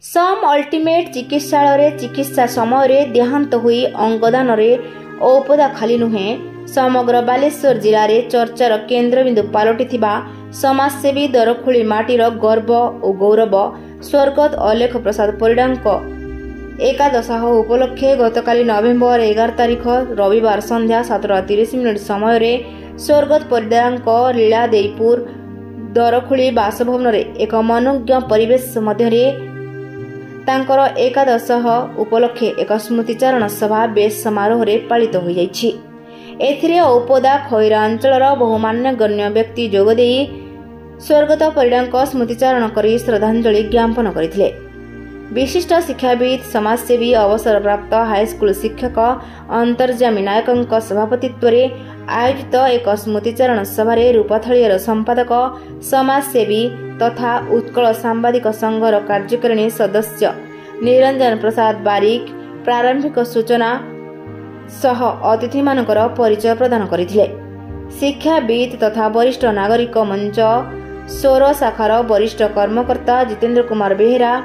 सम ultimate चिकित्सालय चिकित्सा समय देहांत हुई अंगदान औपदा खाली नुहे समग्र बालेश्वर जिले में चर्चार केन्द्रबिंदु पलटि समाजसेवी दरखोली माटीर गर्व और गौरव स्वर्गत अलेख प्रसाद परिडा एकादश उपलक्षे गतकाली नवेम्बर 11 तारिख रविवार संध्या 7:30 समय स्वर्गत परिडा लीलादेईपुर दरखोली बासभवन एक मनोज्ञ परिवेश मध्य तांकर एकादश उपलक्षे एक स्मृतिचारण सभा बेस समारोह पालित हो जाइछि। एथिरे औपदा खैरा अंचलर बहुमान्य गण्य व्यक्ति जोगदे स्वर्गत परिडा स्मृतिचारण करी श्रद्धांजलि ज्ञापन करथिले। विशिष्ट शिक्षाविद समाजसेवी अवसरप्राप्त हाईस्कूल शिक्षक अंतर्जामी नायक सभापतित्व आयोजित एक स्मृतिचारण सभारे रूपथाड़ियर संपादक समाजसेवी तथा उत्कल सांबादिक संघर कार्यकारिणी सदस्य निरंजन प्रसाद बारिक प्रारंभिक सूचना सह अतिथि मानकर परिचय प्रदान करथिले। शिक्षाविद तथा वरिष्ठ नागरिक मंच सौर शाखार वरिष्ठ कर्मकर्ता जितेंद्र कुमार बेहेरा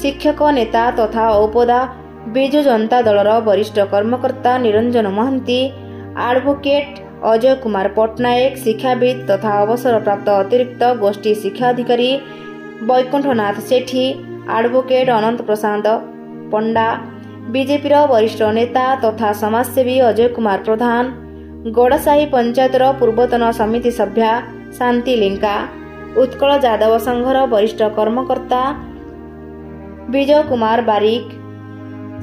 शिक्षक नेता तथा औपदा बिजु जनता दलर वरिष्ठ कर्मकर्ता निरंजन महांती एडवोकेट अजय कुमार पट्टनायक शिक्षाविद तथा अवसरप्राप्त अतिरिक्त गोष्ठी शिक्षाधिकारी वैकुंठनाथ सेठी एडवोकेट अनंत प्रसाद पंडा बीजेपी वरिष्ठ नेता तथा समाजसेवी अजय कुमार प्रधान गड़साही पंचायतर पूर्वतन समिति सभ्या शांति लिंका उत्कल जादव संघर वरिष्ठ कर्मकर्ता विजय कुमार बारिक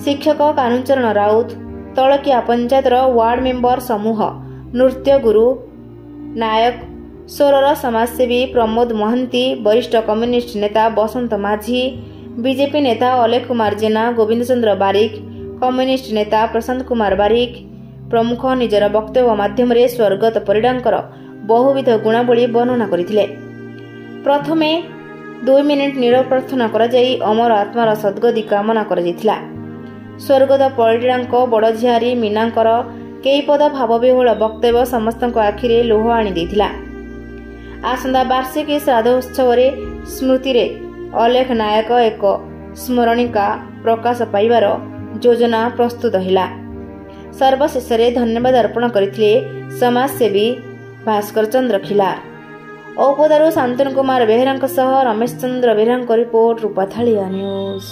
शिक्षक कानूचरण राउत तलकिया पंचायतर वार्ड मेंबर समूह नृत्य गुरु नायक सोरर समाजसेवी प्रमोद महंती वरिष्ठ कम्युनिस्ट नेता बसंत माझी बीजेपी नेता अलेख कुमार जेना गोविंद चंद्र बारिक कम्युनिस्ट नेता प्रशांत कुमार बारिक प्रमुख निजर वक्तव्य माध्यम स्वर्गत परिडांकर बहुविध गुणावली वर्णना करथिले। प्रथमे 2 मिनिट नीरव प्रार्थना करा जाई अमर आत्मार सद्गति कामना करा जायथिला। स्वर्गत परिडांक बड़ झियारी मीनांकर कई पद भावविह्वल वक्तव्य समस्त आखिरे लोह आनी देथिला। आसंदा वार्षिकी श्राद्धोत्सव स्मृति अलेख नायक एक स्मरणिका प्रकाश पाइबार योजना प्रस्तुत हिला। सर्वशेष धन्यवाद अर्पण करथिले समाजसेवी भास्कर चंद्र खिलार। औपदारू शांतनु कुमार बेहेरा रमेश चंद्र बेहेरा रिपोर्ट रूपाथालिया न्यूज।